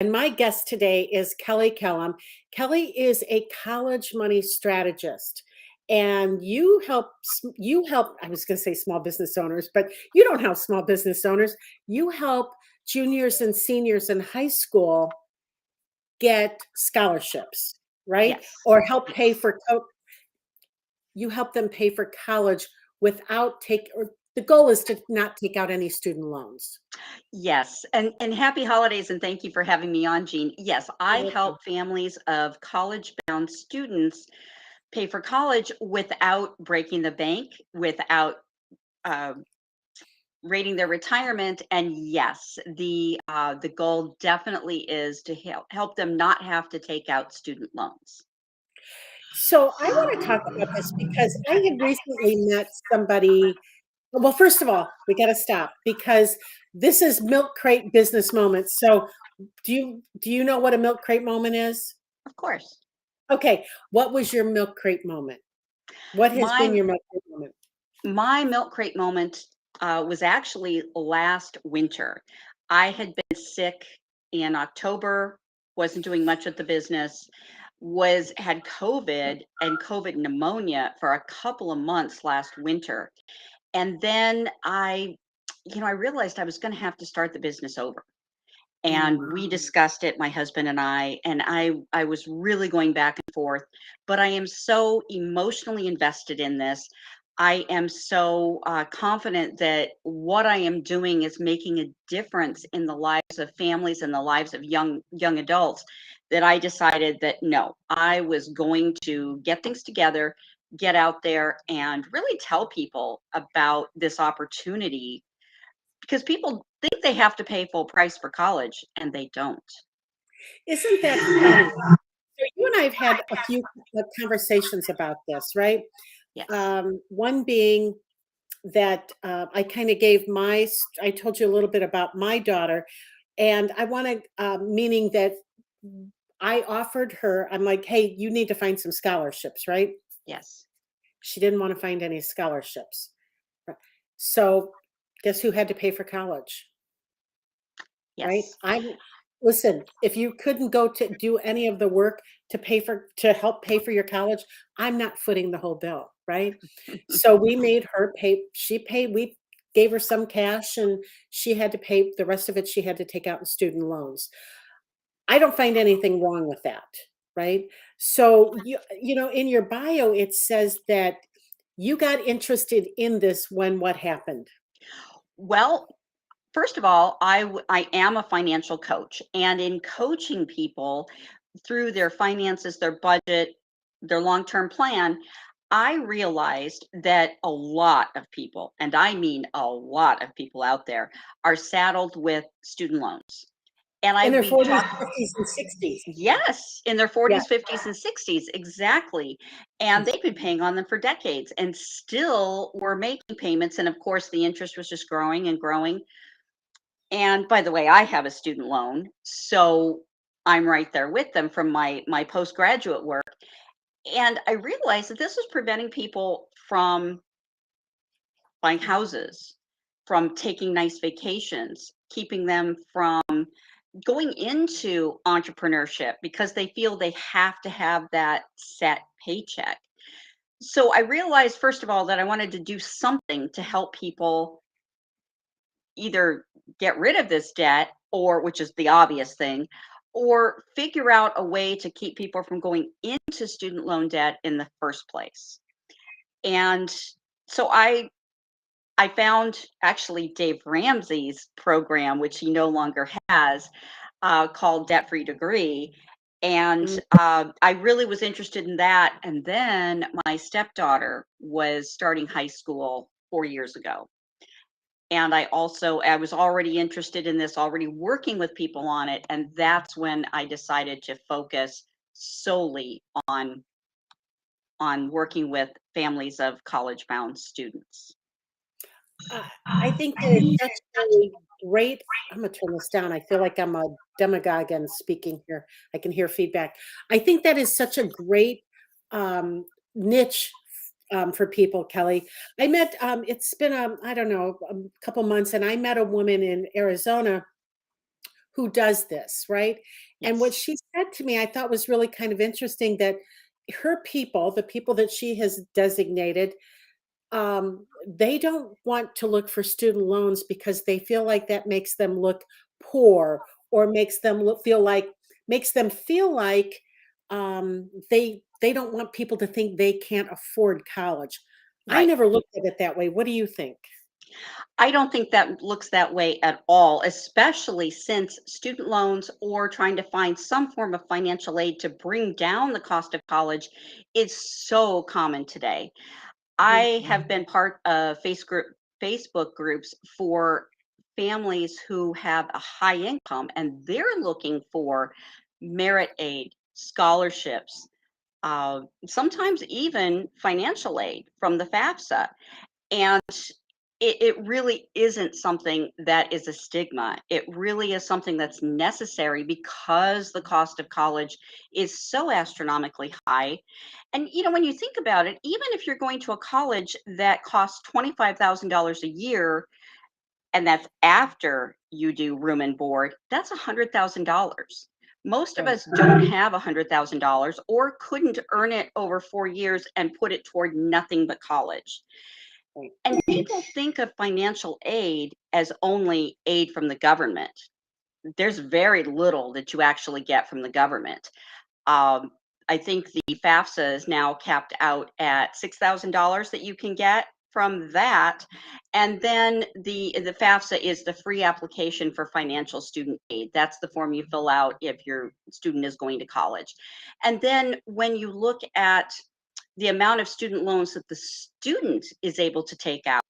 And my guest today is Kelly Kellem. Kelly is a college money strategist. And you help, I was going to say small business owners, but you don't help small business owners. You help juniors and seniors in high school get scholarships, right? Yes. Or help pay Yes. for you help them pay for college without take or the goal is to not take out any student loans. Yes. And happy holidays and thank you for having me on, Jean. Yes, I You're welcome. help families of college-bound students pay for college without breaking the bank, without uh, rating their retirement. And yes, the goal definitely is to help them not have to take out student loans. So I want to talk about this because I had recently met somebody. Well, first of all, we got to stop because this is milk crate business moments. So do you know what a milk crate moment is? Of course. Okay, what was your milk crate moment? What has been My your milk crate moment? My milk crate moment was actually last winter. I had been sick in October, wasn't doing much with the business, was had COVID and COVID pneumonia for a couple of months last winter. And then I realized I was going to have to start the business over. And Mm. we discussed it, my husband and I was really going back and forth, but I am so emotionally invested in this. I am so confident that what I am doing is making a difference in the lives of families and the lives of young adults, that I decided that no, I was going to get things together, get out there and really tell people about this opportunity, because people think they have to pay full price for college and they don't. Isn't that funny? So you and I have had a few conversations about this, right? Yes. One being that I kind of I told you a little bit about my daughter, and I want to, meaning that I offered her, I'm like, hey, you need to find some scholarships, right? Yes. She didn't want to find any scholarships. So guess who had to pay for college, right? Yes. Listen, if you couldn't go to do any of the work to help pay for your college, I'm not footing the whole bill, right? So we made her pay. We gave her some cash and she had to pay the rest of it. She had to take out in student loans. I don't find anything wrong with that, right? So in your bio, it says that you got interested in this when what happened? Well, first of all, I am a financial coach, and in coaching people through their finances, their budget, their long-term plan, I realized that a lot of people, and I mean a lot of people out there, are saddled with student loans. And In I've their been 40s, talking. 50s, and 60s. Yes, in their Yeah. 40s, 50s, and 60s, exactly. And they've been paying on them for decades and still were making payments. And of course, the interest was just growing and growing. And by the way, I have a student loan, so I'm right there with them from my postgraduate work. And I realized that this was preventing people from buying houses, from taking nice vacations, keeping them from going into entrepreneurship because they feel they have to have that set paycheck. So I realized, first of all, that I wanted to do something to help people either get rid of this debt, or which is the obvious thing, or figure out a way to keep people from going into student loan debt in the first place. And so I found actually Dave Ramsey's program, which he no longer has, called Debt Free Degree. And Mm. I really was interested in that. And then my stepdaughter was starting high school 4 years ago. And I was already interested in this, already working with people on it. And that's when I decided to focus solely on working with families of college bound students. Uh, I think that it's such a great I'm gonna turn this down. I feel like I'm a demagogue and speaking here. I can hear feedback. I think that is such a great niche for people, Kelly. It's been I don't know, a couple months, and I met a woman in Arizona who does this, right? And what Yes. she said to me, I thought was really kind of interesting that her people, the people that she has designated, they don't want to look for student loans because they feel like that makes them look poor or makes them feel like they don't want people to think they can't afford college. I Right. never looked at it that way. What do you think? I don't think that looks that way at all, especially since student loans or trying to find some form of financial aid to bring down the cost of college is so common today. Mhm. I have been part of Facebook groups for families who have a high income and they're looking for merit aid, scholarships, sometimes even financial aid from the FAFSA. And it really isn't something that is a stigma. It really is something that's necessary because the cost of college is so astronomically high. And when you think about it, even if you're going to a college that costs $25,000 a year, and that's after you do room and board, that's $100,000. Most of Right. us don't have $100,000 or couldn't earn it over 4 years and put it toward nothing but college. Right. And people think of financial aid as only aid from the government. There's very little that you actually get from the government. Um, I think the FAFSA is now capped out at $6,000 that you can get from that. And then the FAFSA is the free application for financial student aid. That's the form you fill out if your student is going to college. And then when you look at the amount of student loans that the student is able to take out,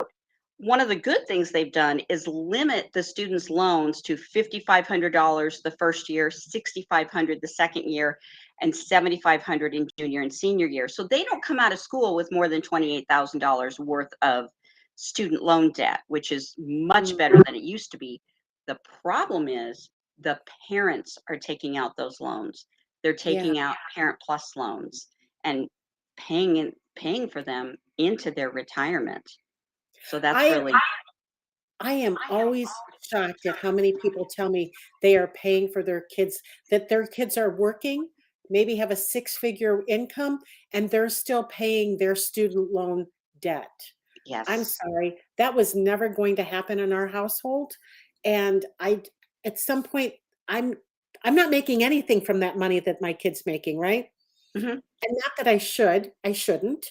one of the good things they've done is limit the students' loans to $5,500 the first year, $6,500 the second year, and $7,500 in junior and senior year. So they don't come out of school with more than $28,000 worth of student loan debt, which is much Mm, better than it used to be. The problem is the parents are taking out those loans. They're yeah. taking out Parent Plus loans and paying for them into their retirement. So that's I really I am always shocked at how many people tell me they are paying for their kids, that their kids are working, maybe have a six-figure income, and they're still paying their student loan debt. I'm yes. sorry, that was never going to happen in our household, and at some point, I'm I'm not making anything from that money that my kid's making, right? Mhm. And not that I shouldn't,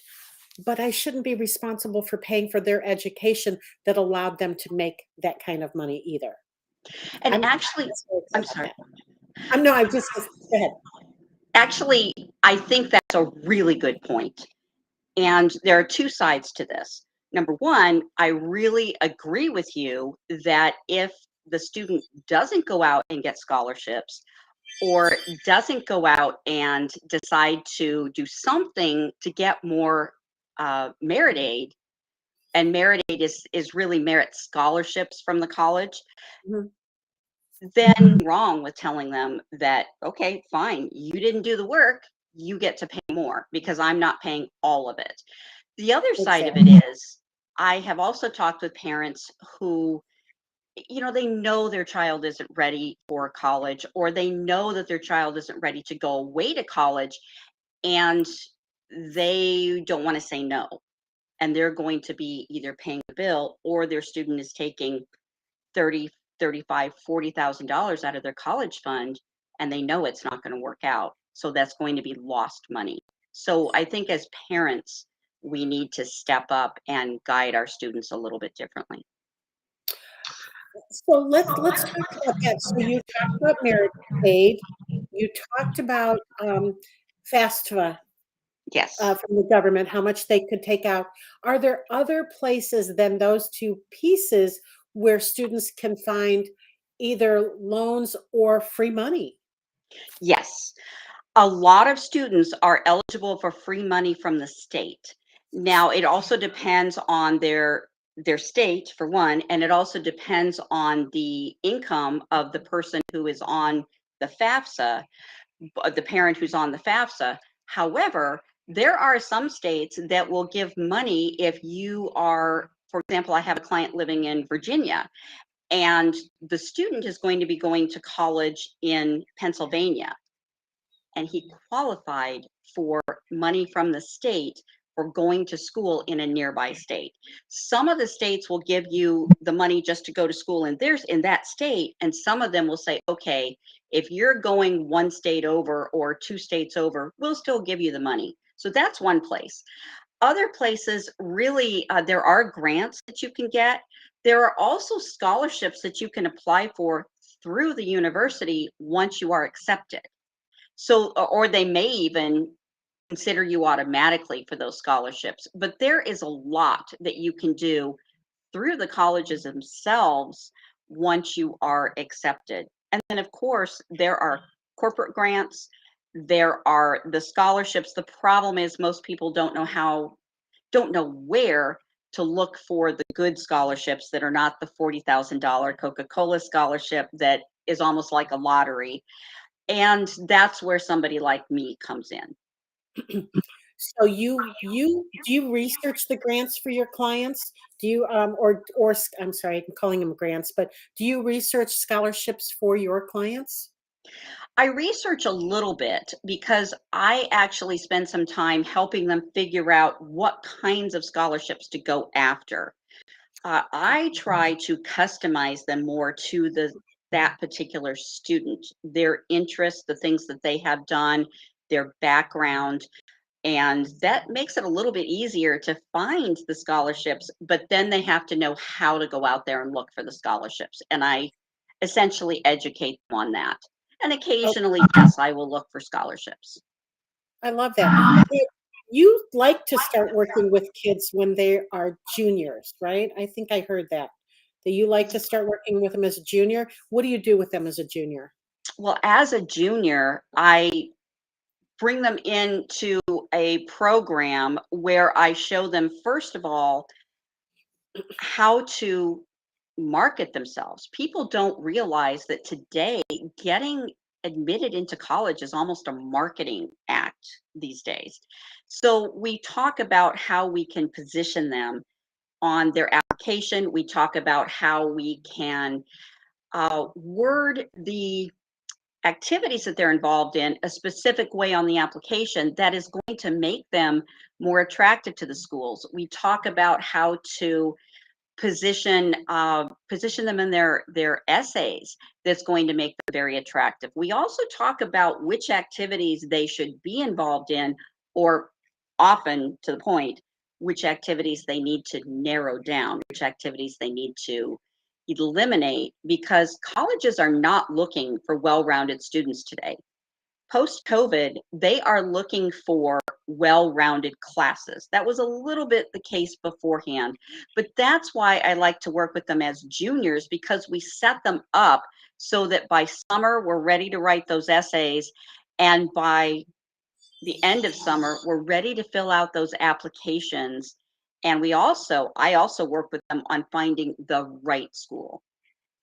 but I shouldn't be responsible for paying for their education that allowed them to make that kind of money either. And I'm actually so upset I'm about sorry. that. No, I just go ahead. Actually, I think that's a really good point. And there are two sides to this. Number one, I really agree with you that if the student doesn't go out and get scholarships or doesn't go out and decide to do something to get more merit aid, and merit aid is really merit scholarships from the college, Mhm. then wrong with telling them that, okay, fine, you didn't do the work, you get to pay more because I'm not paying all of it. The other side of it Exactly. is, I have also talked with parents who, they know their child isn't ready for college, or they know that their child isn't ready to go away to college, and they don't want to say no. And they're going to be either paying the bill or their student is taking 30, 35, $40,000 out of their college fund, and they know it's not going to work out. So that's going to be lost money. So I think as parents, we need to step up and guide our students a little bit differently. So let's talk about that. So you talked about merit aid. You talked about, FAFSA, Yes. from the government, how much they could take out. Are there other places than those 2 pieces where students can find either loans or free money? Yes. A lot of students are eligible for free money from the state. Now, it also depends on their state for one, and it also depends on the income of the person who is on the FAFSA, the parent who's on the FAFSA. However, there are some states that will give money if you are, for example, I have a client living in Virginia, and the student is going to be going to college in Pennsylvania, and he qualified for money from the state for going to school in a nearby state. Some of the states will give you the money just to go to school in that state, and some of them will say, okay, if you're going one state over or two states over, we'll still give you the money. So that's one place. Other places, really, there are grants that you can get. There are also scholarships that you can apply for through the university once you are accepted. So, or they may even consider you automatically for those scholarships. But there is a lot that you can do through the colleges themselves once you are accepted. And then, of course, there are corporate grants, there are the scholarships. The problem is most people don't know where to look for the good scholarships that are not the $40,000 Coca-Cola scholarship that is almost like a lottery. And that's where somebody like me comes in. So you do you research the grants for your clients? Do you I'm sorry, I'm calling them grants, but do you research scholarships for your clients? I research a little bit because I actually spend some time helping them figure out what kinds of scholarships to go after. I try to customize them more to that particular student, their interests, the things that they have done, their background, and that makes it a little bit easier to find the scholarships. But then they have to know how to go out there and look for the scholarships, and I essentially educate them on that. And Oh, occasionally, yes, I will look for scholarships. I love that. You like to start working with kids when they are juniors, right? I think I heard that. That you like to start working with them as a junior. What do you do with them as a junior? Well, as a junior, I bring them into a program where I show them, first of all, how to market themselves. People don't realize that today getting admitted into college is almost a marketing act these days. So we talk about how we can position them on their application. We talk about how we can word the activities that they're involved in a specific way on the application that is going to make them more attractive to the schools. We talk about how to position them in their essays that's going to make them very attractive. We also talk about which activities they should be involved in, or often to the point, which activities they need to narrow down, which activities they need to eliminate, because colleges are not looking for well-rounded students today. Post COVID, they are looking for well rounded classes. That was a little bit the case beforehand, but that's why I like to work with them as juniors, because we set them up so that by summer we're ready to write those essays, and by the end of summer we're ready to fill out those applications. And I also work with them on finding the right school,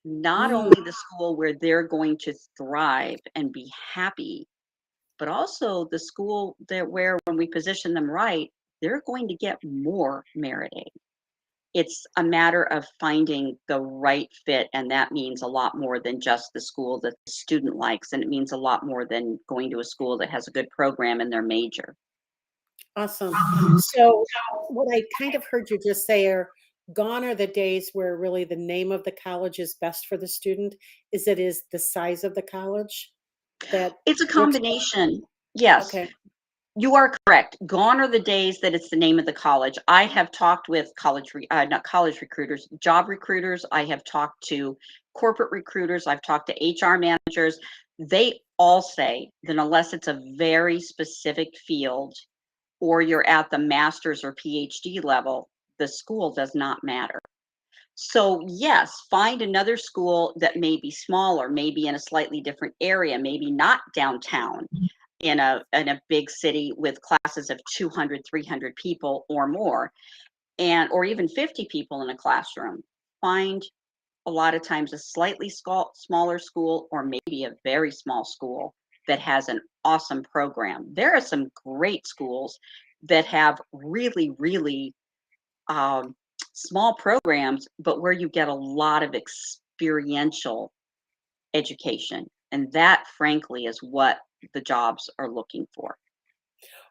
not Mm, only the school where they're going to thrive and be happy, but also the school that where when we position them right, they're going to get more merit aid. It's a matter of finding the right fit, and that means a lot more than just the school that the student likes, and it means a lot more than going to a school that has a good program in their major. awesome. So what I kind of heard you just say are gone are the days where really the name of the college is best for the student. Is it is the size of the college that It's a you're combination. Yes, okay. you are correct. Gone are the days that it's the name of the college. I have talked with not college recruiters, job recruiters. I have talked to corporate recruiters. I've talked to HR managers. They all say that unless it's a very specific field or you're at the master's or PhD level, the school does not matter. So, yes, find another school that may be smaller, maybe in a slightly different area, maybe not downtown in a big city with classes of 200, 300 people or more, and or even 50 people in a classroom. Find a lot of times a slightly smaller school, or maybe a very small school that has an awesome program. There are some great schools that have really, really um, small programs, but where you get a lot of experiential education. And that, frankly, is what the jobs are looking for.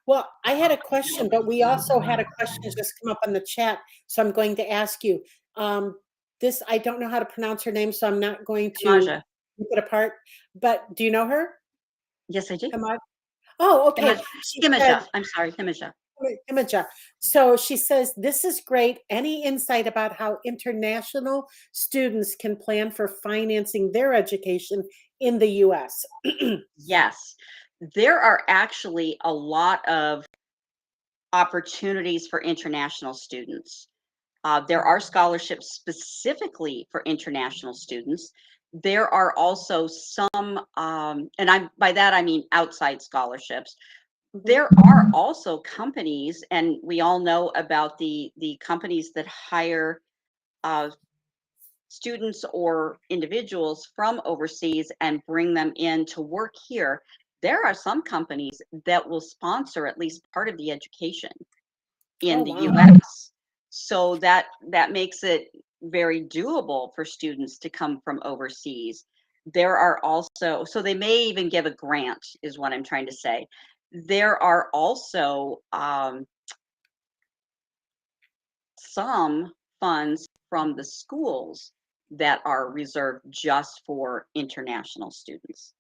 Well, I had a question, but we also had a question just come up on the chat, so I'm going to ask you. Um, this I don't know how to pronounce her name, so I'm not going to Maja. rip it apart. But do you know her? Yes, I do. Am I? Oh, okay. Himaja. She said, Himaja. I'm sorry, Himaja. Imoja. So she says, this is great. Any insight about how international students can plan for financing their education in the US? Yes, there are actually a lot of opportunities for international students. There are scholarships specifically for international students. There are also some, and I by that I mean outside scholarships. Mhm. There are also companies, and we all know about the companies that hire uh, students or individuals from overseas and bring them in to work here. There are some companies that will sponsor at least part of the education Oh, in the wow. US. So that makes it very doable for students to come from overseas. There are also, so they may even give a grant, is what I'm trying to say. There are also some funds from the schools that are reserved just for international students.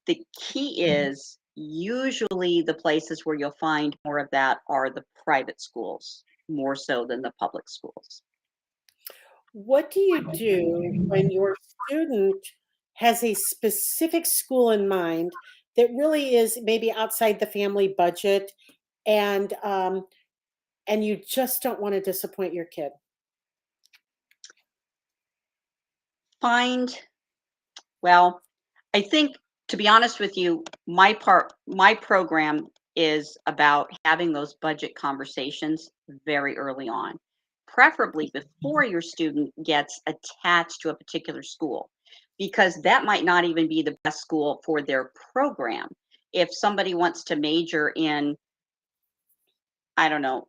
The key is usually the places where you'll find more of that are the private schools, more so than the public schools. What do you do when your student has a specific school in mind that really is maybe outside the family budget and and you just don't want to disappoint your kid? Find, well, I think, to be honest with you, my program is about having those budget conversations very early on, preferably before your student gets attached to a particular school, because that might not even be the best school for their program. If somebody wants to major in, I don't know,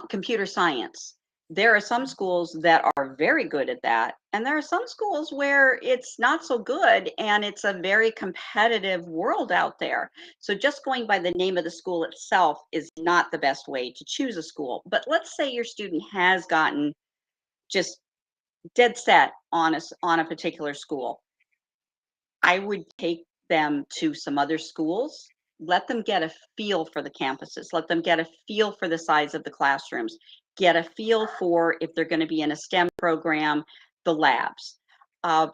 computer science. There are some schools that are very good at that, and there are some schools where it's not so good, and it's a very competitive world out there. So just going by the name of the school itself is not the best way to choose a school. But let's say your student has gotten just dead set on on a particular school. I would take them to some other schools, let them get a feel for the campuses, let them get a feel for the size of the classrooms, get a feel for if they're going to be in a STEM program, the labs.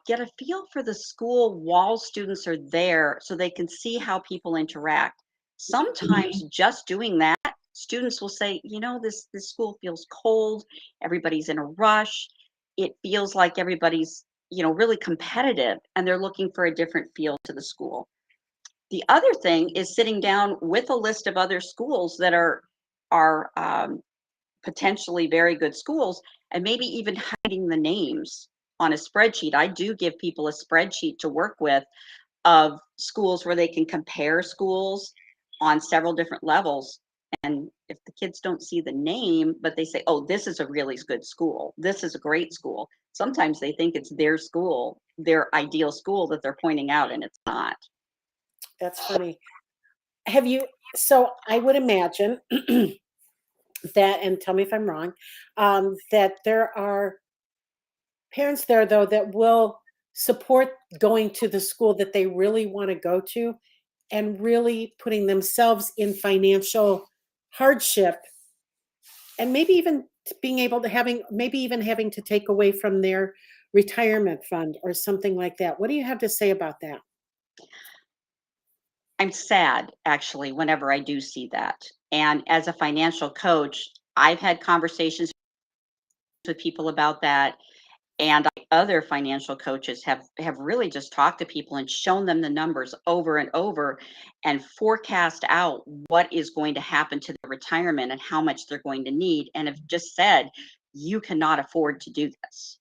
Get a feel for the school while students are there so they can see how people interact. Sometimes just doing that, students will say, you know, this school feels cold, everybody's in a rush. It feels like everybody's, you know, really competitive, and they're looking for a different feel to the school. The other thing is sitting down with a list of other schools that are potentially very good schools, and maybe even hiding the names on a spreadsheet. I do give people a spreadsheet to work with of schools where they can compare schools on several different levels. And if the kids don't see the name, but they say, oh, this is a really good school, this is a great school, sometimes they think it's their school, their ideal school that they're pointing out, and it's not. That's funny. Have you so I would imagine that, and tell me if I'm wrong, that there are parents there though that will support going to the school that they really want to go to and really putting themselves in financial hardship and maybe even being able to having maybe even having to take away from their retirement fund or something like that. What do you have to say about that? I'm sad actually whenever I do see that. And as a financial coach, I've had conversations with people about that. And other financial coaches have really just talked to people and shown them the numbers over and over and forecast out what is going to happen to their retirement and how much they're going to need, and have just said, you cannot afford to do this.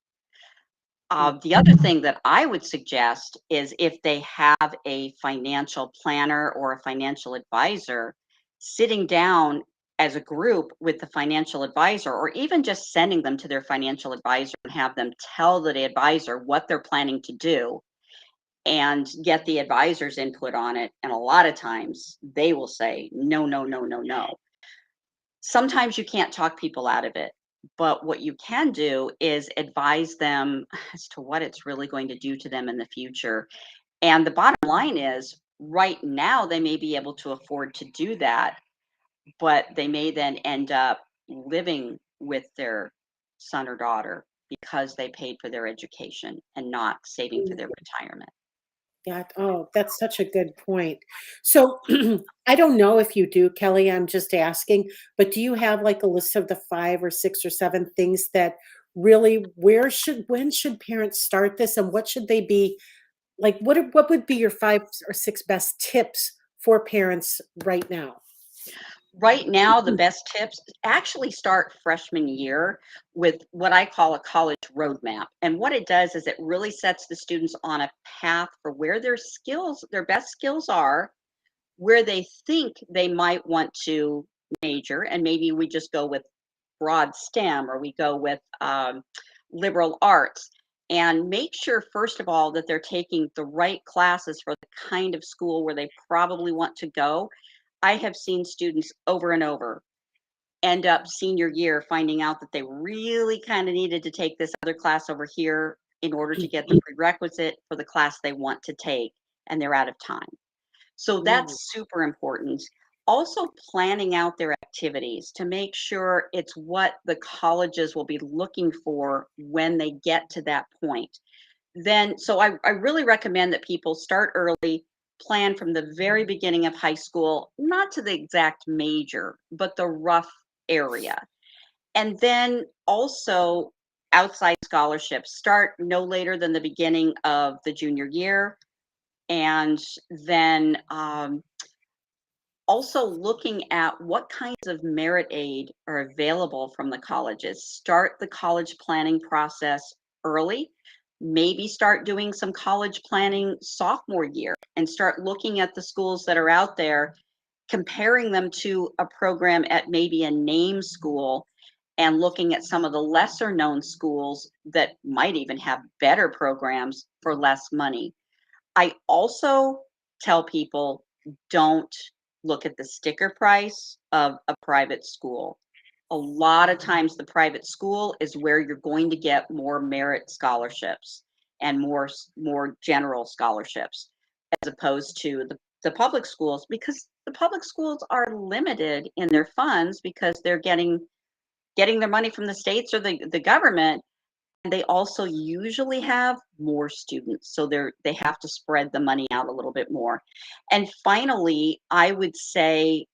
Mm. The other thing that I would suggest is if they have a financial planner or a financial advisor, sitting down as a group with the financial advisor, or even just sending them to their financial advisor and have them tell the advisor what they're planning to do and get the advisor's input on it. And a lot of times they will say, no, no, no, no, no. Sometimes you can't talk people out of it. But what you can do is advise them as to what it's really going to do to them in the future. And the bottom line is, right now, they may be able to afford to do that, but they may then end up living with their son or daughter because they paid for their education and not saving for their retirement. Yeah. Oh, that's such a good point. So I don't know if you do, Kelly. I'm just asking, but do you have like a list of the 5 or 6 or 7 things that really when should parents start this and what should they be like? What would be your 5 or 6 best tips for parents right now? Right now, the best tips actually start freshman year with what I call a college roadmap. And what it does is it really sets the students on a path for where their skills, their best skills are, where they think they might want to major. And maybe we just go with broad STEM, or we go with liberal arts. And make sure, first of all, that they're taking the right classes for the kind of school where they probably want to go. I have seen students over and over end up senior year finding out that they really kind of needed to take this other class over here in order to get the prerequisite for the class they want to take, and they're out of time. So Mm, that's super important. Also, planning out their activities to make sure it's what the colleges will be looking for when they get to that point. Then, so I really recommend that people start early, plan from the very beginning of high school, not to the exact major, but the rough area. And then also outside scholarships start no later than the beginning of the junior year. And then also looking at what kinds of merit aid are available from the colleges. Start the college planning process early. Maybe start doing some college planning sophomore year and start looking at the schools that are out there, comparing them to a program at maybe a name school, and looking at some of the lesser known schools that might even have better programs for less money. I also tell people, don't look at the sticker price of a private school. A lot of times the private school is where you're going to get more merit scholarships and more general scholarships, as opposed to the public schools, because the public schools are limited in their funds because they're getting their money from the states or the government. And they also usually have more students, so they have to spread the money out a little bit more. And finally, I would say,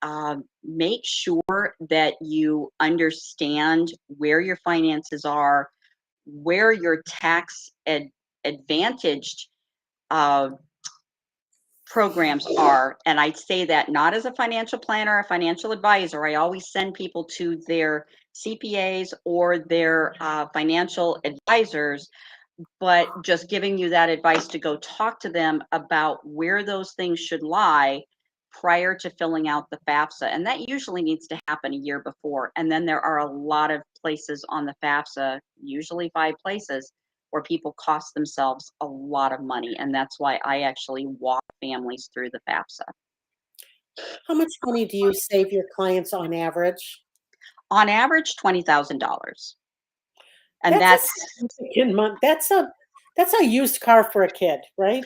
make sure that you understand where your finances are, where your advantaged uh, programs are. And I say that not as a financial planner, a financial advisor. I always send people to their CPAs or their financial advisors, but just giving you that advice to go talk to them about where those things should lie prior to filling out the FAFSA. And that usually needs to happen a year before. And then there are a lot of places on the FAFSA, usually 5 places, where people cost themselves a lot of money. And that's why I actually walk families through the FAFSA. how much money do you save your clients on average? On average, $20,000. And That's a that's, significant month. That's a used car for a kid, right?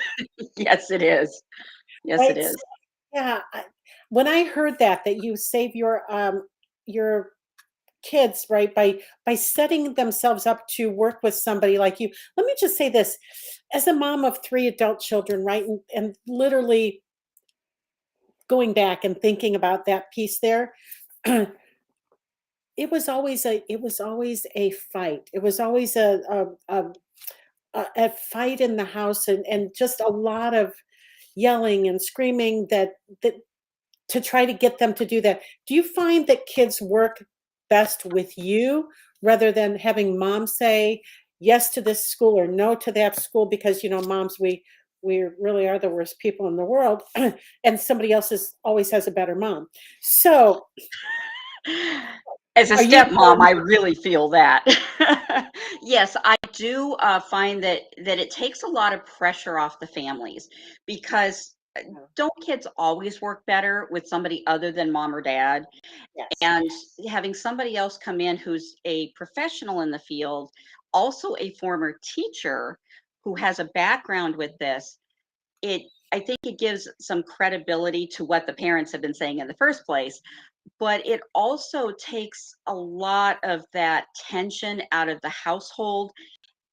yes, it is. Yes, it Right. So, is. yeah. When I heard that you save your kids, right, by setting themselves up to work with somebody like you. Let me just say this, as a mom of 3 adult children, right, and literally going back and thinking about that piece there, it was always a fight. It was always a fight in the house and just a lot of yelling and screaming that to try to get them to do that. Do you find that kids work best with you rather than having mom say yes to this school or no to that school? Because moms, we really are the worst people in the world, and somebody else is always has a better mom. So As a Are you stepmom, I really feel that. Yes, I do find that it takes a lot of pressure off the families because don't kids always work better with somebody other than mom or dad? yes. And having somebody else come in who's a professional in the field, also a former teacher who has a background with this, it I think it gives some credibility to what the parents have been saying in the first place, but it also takes a lot of that tension out of the household.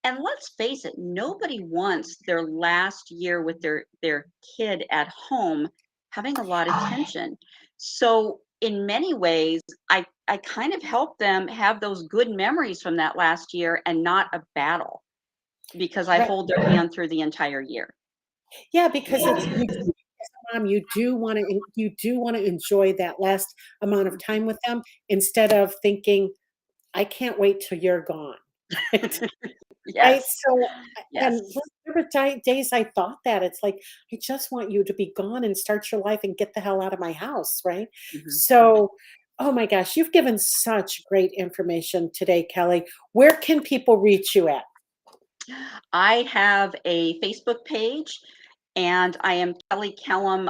And let's face it, nobody wants their last year with their kid at home having a lot of tension. So in many ways, I kind of help them have those good memories from that last year and not a battle because I Right. hold their hand through the entire year. Yeah, because it's you do as a mom, you do wanna enjoy that last amount of time with them instead of thinking, "I can't wait till you're gone." Right? Right? Yes, So, and yes. there were days I thought that, it's like, "I just want you to be gone and start your life and get the hell out of my house," right? Mhm. So, oh my gosh, you've given such great information today, Kelly. Where can people reach you at? I have a Facebook page and I am Kelly Kellem.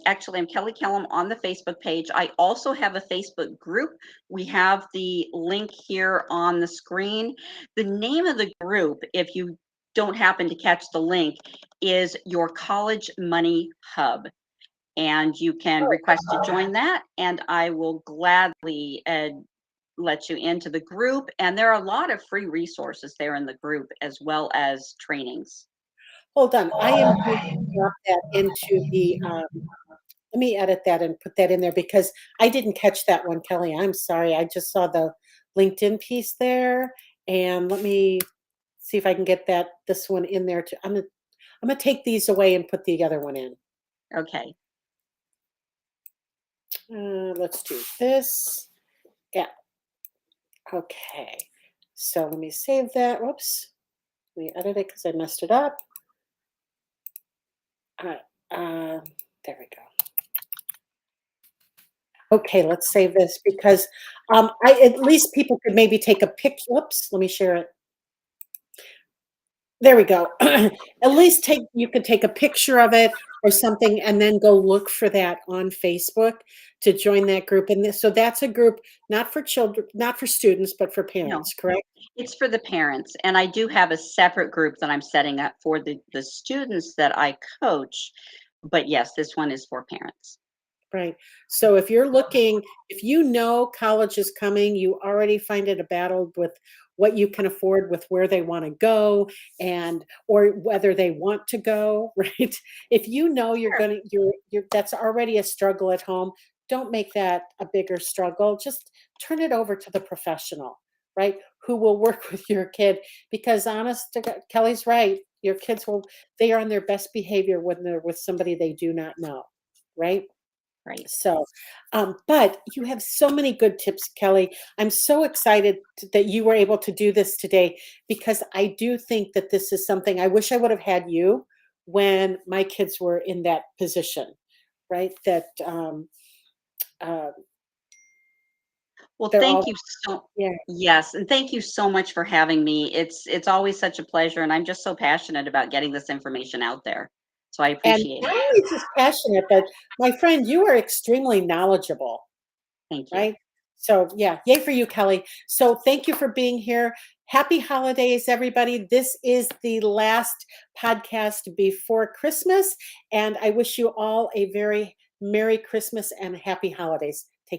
Actually, I'm Kelly Kellem on the Facebook page. I also have a Facebook group. We have the link here on the screen. The name of the group, if you don't happen to catch the link, is Your College Money Hub. And you can Oh, request to join that, and I will gladly let you into the group. And there are a lot of free resources there in the group, as well as trainings. hold on. I am going to drop that into the, let me edit that and put that in there because I didn't catch that one, Kelly. I'm sorry. I just saw the LinkedIn piece there, and let me see if I can get this one in there too. I'm gonna take these away and put the other one in. Okay. Let's do this. Yeah. Okay. So let me save that. Whoops. Let me edit it because I messed it up. All right. There we go. Okay, let's save this because I at least people could maybe take a picture. Whoops, let me share it. There we go. At least you could take a picture of it or something and then go look for that on Facebook to join that group. And so that's a group not for children, not for students, but for No, parents, correct? it's for the parents. And I do have a separate group that I'm setting up for the students that I coach. But yes, this one is for parents. Right. So if you know college is coming, you already find it a battle with what you can afford with where they want to go and or whether they want to go, right? If you know Sure. you're that's already a struggle at home, don't make that a bigger struggle. Just turn it over to the professional, right? Who will work with your kid because Kelly's right. Your kids they are on their best behavior when they're with somebody they do not know, right? Right. So, but you have so many good tips, Kelly. I'm so excited that you were able to do this today because I do think that this is something I wish I would have had you when my kids were in that position, right? That uh, Well, they're thank all, you so yeah. yes, and thank you so much for having me. It's always such a pleasure, and I'm just so passionate about getting this information out there. So I And appreciate not it. only just passionate, but my friend, you are extremely knowledgeable. Thank you. Right? So, yeah, yay for you, Kelly. So, thank you for being here. Happy holidays, everybody. This is the last podcast before Christmas, and I wish you all a very Merry Christmas and Happy Holidays.